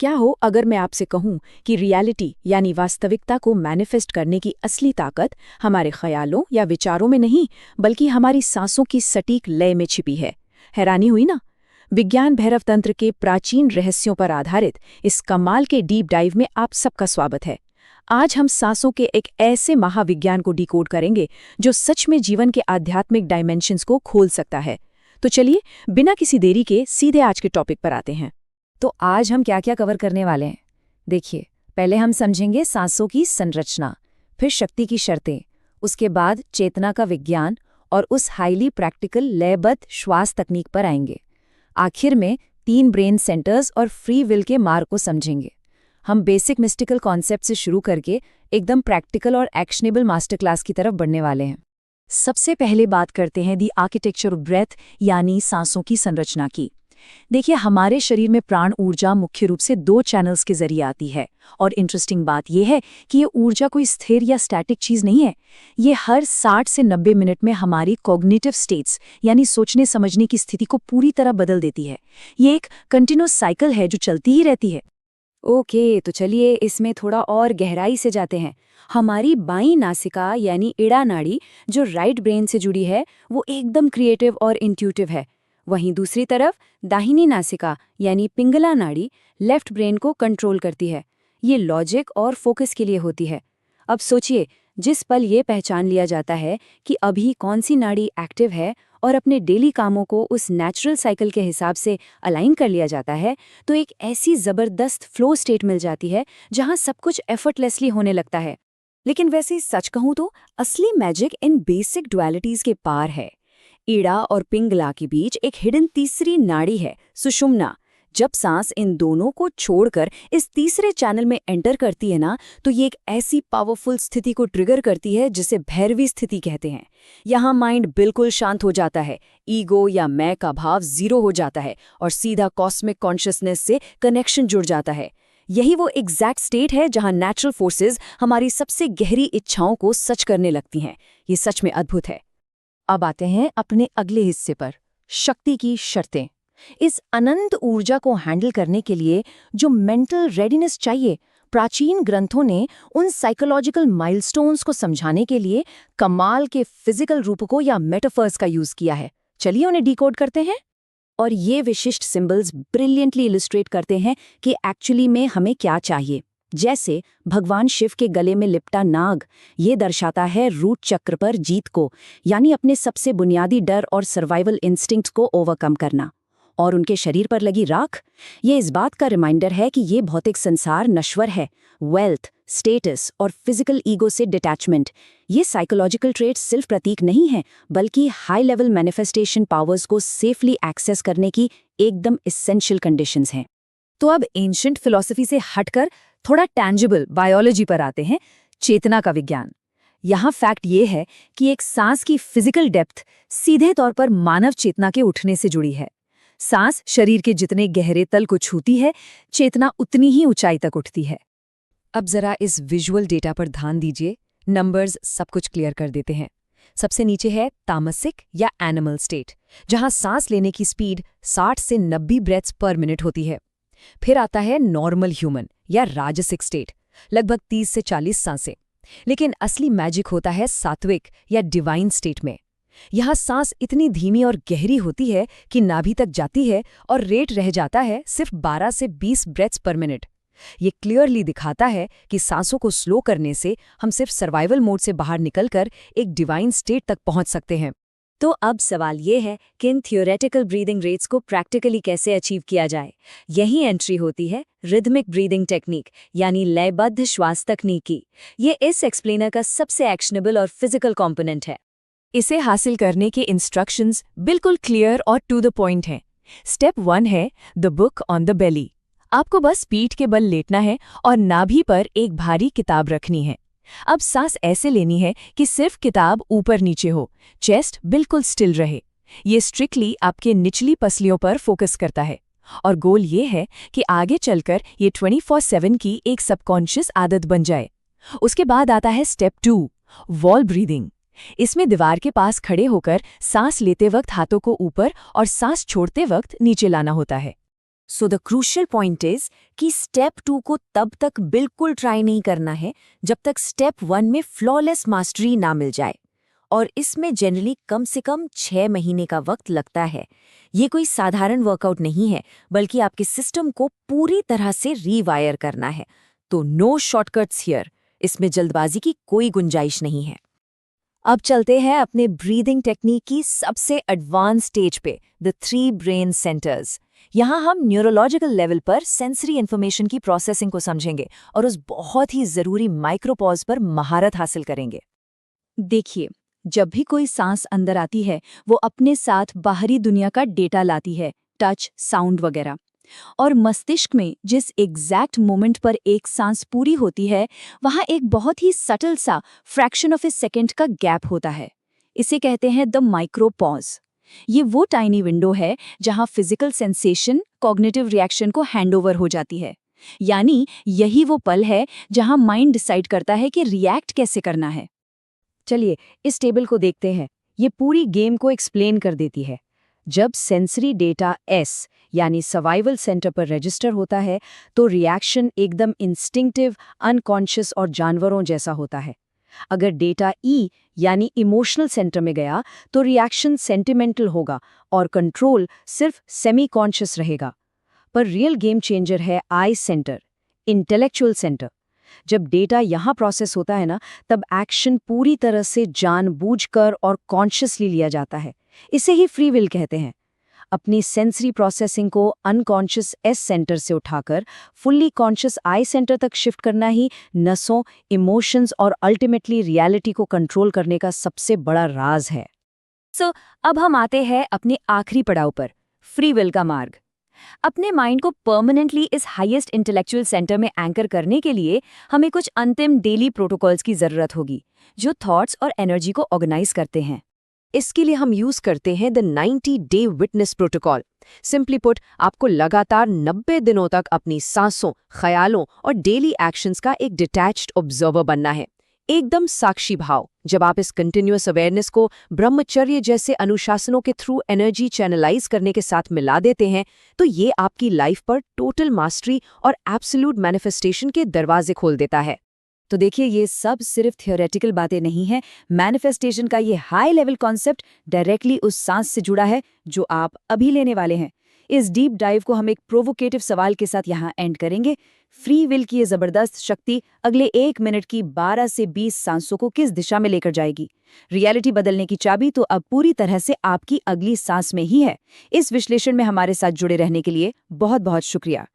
क्या हो अगर मैं आपसे कहूं कि रियलिटी यानी वास्तविकता को मैनिफेस्ट करने की असली ताकत हमारे ख्यालों या विचारों में नहीं बल्कि हमारी सांसों की सटीक लय में छिपी है। हैरानी हुई ना? विज्ञान भैरव तंत्र के प्राचीन रहस्यों पर आधारित इस कमाल के डीप डाइव में आप सबका स्वागत है। आज हम सांसों के एक ऐसे महाविज्ञान को डिकोड करेंगे जो सच में जीवन के आध्यात्मिक डायमेंशंस को खोल सकता है। तो चलिए बिना किसी देरी के सीधे आज के टॉपिक पर आते हैं। तो आज हम क्या क्या कवर करने वाले हैं? देखिए, पहले हम समझेंगे सांसों की संरचना, फिर शक्ति की शर्तें, उसके बाद चेतना का विज्ञान और उस हाईली प्रैक्टिकल लयबद्ध श्वास तकनीक पर आएंगे। आखिर में 3 ब्रेन सेंटर्स और फ्री विल के मार्ग को समझेंगे। हम बेसिक मिस्टिकल कॉन्सेप्ट से शुरू करके एकदम प्रैक्टिकल और एक्शनेबल मास्टर क्लास की तरफ बढ़ने वाले हैं। सबसे पहले बात करते हैं दी आर्किटेक्चर ऑफ ब्रेथ यानी सांसों की संरचना की। देखिए, हमारे शरीर में प्राण ऊर्जा मुख्य रूप से 2 चैनल्स के जरिए आती है और इंटरेस्टिंग बात यह है कि ये ऊर्जा कोई स्थिर या स्टैटिक चीज नहीं है। ये हर 60 से 90 मिनट में हमारी कॉग्निटिव स्टेट्स यानी सोचने समझने की स्थिति को पूरी तरह बदल देती है। ये एक कंटिन्यूअस साइकिल है जो चलती ही रहती है। ओके, तो चलिए इसमें थोड़ा और गहराई से जाते हैं। हमारी बाईं नासिका यानी इड़ा नाड़ी जो राइट ब्रेन से जुड़ी है वो एकदम क्रिएटिव और इंट्यूटिव है। वहीं दूसरी तरफ दाहिनी नासिका यानी पिंगला नाड़ी लेफ्ट ब्रेन को कंट्रोल करती है। ये लॉजिक और फोकस के लिए होती है। अब सोचिए, जिस पल ये पहचान लिया जाता है कि अभी कौन सी नाड़ी एक्टिव है और अपने डेली कामों को उस नेचुरल साइकिल के हिसाब से अलाइन कर लिया जाता है, तो एक ऐसी जबरदस्त फ्लो स्टेट मिल जाती है जहां सब कुछ एफर्टलेसली होने लगता है। लेकिन वैसे सच कहूं तो असली मैजिक इन बेसिक डुअलिटीज के पार है। ईड़ा और पिंगला के बीच एक हिडन तीसरी नाड़ी है, सुषुम्ना। जब सांस इन दोनों को छोड़कर इस तीसरे चैनल में एंटर करती है ना, तो ये एक ऐसी पावरफुल स्थिति को ट्रिगर करती है जिसे भैरवी स्थिति कहते हैं। यहाँ माइंड बिल्कुल शांत हो जाता है, ईगो या मैं का भाव 0 हो जाता है और सीधा कॉस्मिक कॉन्शियसनेस से कनेक्शन जुड़ जाता है। यही वो एग्जैक्ट स्टेट है जहाँ नेचुरल फोर्सेस हमारी सबसे गहरी इच्छाओं को सच करने लगती हैं। ये सच में अद्भुत है। अब आते हैं अपने अगले हिस्से पर, शक्ति की शर्तें। इस अनंत ऊर्जा को हैंडल करने के लिए जो मेंटल रेडीनेस चाहिए, प्राचीन ग्रंथों ने उन साइकोलॉजिकल माइलस्टोन्स को समझाने के लिए कमाल के फिजिकल रूपकों या मेटाफर्स का यूज किया है। चलिए उन्हें डिकोड करते हैं। और ये विशिष्ट सिंबल्स ब्रिलियंटली इलस्ट्रेट करते हैं कि एक्चुअली में हमें क्या चाहिए। जैसे भगवान शिव के गले में लिपटा नाग, ये दर्शाता है रूट चक्र पर जीत को, यानी अपने सबसे बुनियादी डर और सर्वाइवल इंस्टिंक्ट्स को ओवरकम करना। और उनके शरीर पर लगी राख, ये इस बात का रिमाइंडर है कि ये भौतिक संसार नश्वर है। वेल्थ, स्टेटस और फिजिकल ईगो से डिटैचमेंट, ये साइकोलॉजिकल ट्रेट्स सिर्फ प्रतीक नहीं है बल्कि हाई लेवल मैनिफेस्टेशन पावर्स को सेफली एक्सेस करने की एकदम एसेंशियल कंडीशंस हैं। तो अब एंशिएंट फिलॉसफी से हटकर थोड़ा टैंजिबल बायोलॉजी पर आते हैं, चेतना का विज्ञान। यहाँ फैक्ट ये है कि एक सांस की फिजिकल डेप्थ सीधे तौर पर मानव चेतना के उठने से जुड़ी है। सांस शरीर के जितने गहरे तल को छूती है, चेतना उतनी ही ऊंचाई तक उठती है। अब जरा इस विजुअल डेटा पर ध्यान दीजिए, नंबर्स सब कुछ क्लियर कर देते हैं। सबसे नीचे है तामसिक या एनिमल स्टेट, जहां सांस लेने की स्पीड 60 से 90 ब्रेथ्स पर मिनट होती है। फिर आता है नॉर्मल ह्यूमन या राजसिक स्टेट, लगभग 30 से 40 सांसें। लेकिन असली मैजिक होता है सात्विक या डिवाइन स्टेट में। यहाँ सांस इतनी धीमी और गहरी होती है कि नाभि तक जाती है और रेट रह जाता है सिर्फ 12 से 20 ब्रेथ्स पर मिनट। ये क्लियरली दिखाता है कि सांसों को स्लो करने से हम सिर्फ सर्वाइवल मोड से बाहर निकलकर एक डिवाइन स्टेट तक पहुंच सकते हैं। तो अब सवाल ये है कि इन थियोरेटिकल ब्रीदिंग रेट्स को प्रैक्टिकली कैसे अचीव किया जाए। यही एंट्री होती है रिदमिक ब्रीदिंग टेक्निक यानी लयबद्ध श्वास तकनीक की। ये इस एक्सप्लेनर का सबसे एक्शनेबल और फिजिकल कंपोनेंट है। इसे हासिल करने के इंस्ट्रक्शंस बिल्कुल क्लियर और टू द पॉइंट हैं। स्टेप 1 है the book on the belly. आपको बस पीठ के बल लेटना है और नाभि पर एक भारी किताब रखनी है। अब सांस ऐसे लेनी है कि सिर्फ किताब ऊपर नीचे हो, चेस्ट बिल्कुल स्टिल रहे। ये स्ट्रिक्टली आपके निचली पसलियों पर फोकस करता है और गोल ये है कि आगे चलकर ये 24/7 की एक सबकॉन्शियस आदत बन जाए। उसके बाद आता है स्टेप 2, वॉल ब्रीदिंग। इसमें दीवार के पास खड़े होकर सांस लेते वक्त हाथों को ऊपर और सांस छोड़ते वक्त नीचे लाना होता है। So the crucial point is कि स्टेप 2 को तब तक बिल्कुल ट्राई नहीं करना है जब तक स्टेप 1 में फ्लॉलेस मास्टरी ना मिल जाए, और इसमें जनरली कम से कम 6 महीने का वक्त लगता है। ये कोई साधारण वर्कआउट नहीं है, बल्कि आपके सिस्टम को पूरी तरह से रीवायर करना है। तो नो शॉर्टकट्स हियर, इसमें जल्दबाजी की कोई गुंजाइश नहीं है। अब चलते हैं अपने ब्रीदिंग टेक्निक की सबसे एडवांस स्टेज पे, द 3 ब्रेन सेंटर्स। यहाँ हम न्यूरोलॉजिकल लेवल पर सेंसरी इन्फॉर्मेशन की प्रोसेसिंग को समझेंगे और उस बहुत ही जरूरी माइक्रोपॉज पर महारत हासिल करेंगे। देखिए, जब भी कोई सांस अंदर आती है वो अपने साथ बाहरी दुनिया का डेटा लाती है, टच, साउंड वगैरह। और मस्तिष्क में जिस एग्जैक्ट मोमेंट पर एक सांस पूरी होती है वहाँ एक बहुत ही सटल सा फ्रैक्शन ऑफ ए सेकेंड का गैप होता है। इसे कहते हैं द माइक्रोपॉज। ये वो टाइनी विंडो है जहाँ फिजिकल सेंसेशन कॉग्निटिव रिएक्शन को हैंडओवर हो जाती है। यानी यही वो पल है जहाँ माइंड डिसाइड करता है कि रिएक्ट कैसे करना है। चलिए इस टेबल को देखते हैं, ये पूरी गेम को एक्सप्लेन कर देती है। जब सेंसरी डेटा एस यानी सर्वाइवल सेंटर पर रजिस्टर होता है तो रिएक्शन एकदम इंस्टिंक्टिव, अनकॉन्शियस और जानवरों जैसा होता है। अगर डेटा ई यानी इमोशनल सेंटर में गया तो रिएक्शन सेंटिमेंटल होगा और कंट्रोल सिर्फ सेमी कॉन्शियस रहेगा। पर रियल गेम चेंजर है आई सेंटर, इंटेलेक्चुअल सेंटर। जब डेटा यहाँ प्रोसेस होता है ना, तब एक्शन पूरी तरह से जानबूझकर और कॉन्शियसली लिया जाता है। इसे ही फ्री विल कहते हैं। अपनी सेंसरी प्रोसेसिंग को अनकॉन्शियस एस सेंटर से उठाकर फुल्ली कॉन्शियस आई सेंटर तक शिफ्ट करना ही नसों, इमोशंस और अल्टीमेटली रियलिटी को कंट्रोल करने का सबसे बड़ा राज है। सो अब हम आते हैं अपने आखिरी पड़ाव पर, फ्री विल का मार्ग। अपने माइंड को परमानेंटली इस हाईएस्ट इंटेलेक्चुअल सेंटर में एंकर करने के लिए हमें कुछ अंतिम डेली प्रोटोकॉल्स की जरूरत होगी जो थॉट्स और एनर्जी को ऑर्गेनाइज करते हैं। इसके लिए हम यूज करते हैं the 90 day witness protocol. Simply put, आपको लगातार 90 दिनों तक अपनी सांसों, ख्यालों और डेली एक्शंस का एक डिटैच्ड ऑब्जर्वर बनना है, एकदम साक्षी भाव। जब आप इस कंटिन्यूअस अवेयरनेस को ब्रह्मचर्य जैसे अनुशासनों के थ्रू एनर्जी चैनलाइज करने के साथ मिला देते हैं तो ये आपकी लाइफ पर टोटल मास्टरी और एब्सोल्यूट मैनिफेस्टेशन के दरवाजे खोल देता है। तो देखिए, ये सब सिर्फ थियोरेटिकल बातें नहीं हैं। मैनिफेस्टेशन का ये हाई लेवल कॉन्सेप्ट डायरेक्टली उस सांस से जुड़ा है जो आप अभी लेने वाले हैं। इस डीप डाइव को हम एक प्रोवोकेटिव सवाल के साथ यहाँ एंड करेंगे। फ्री विल की ये जबरदस्त शक्ति अगले 1 मिनट की 12 से 20 सांसों को किस दिशा में लेकर जाएगी? रियलिटी बदलने की चाबी तो अब पूरी तरह से आपकी अगली सांस में ही है। इस विश्लेषण में हमारे साथ जुड़े रहने के लिए बहुत बहुत शुक्रिया।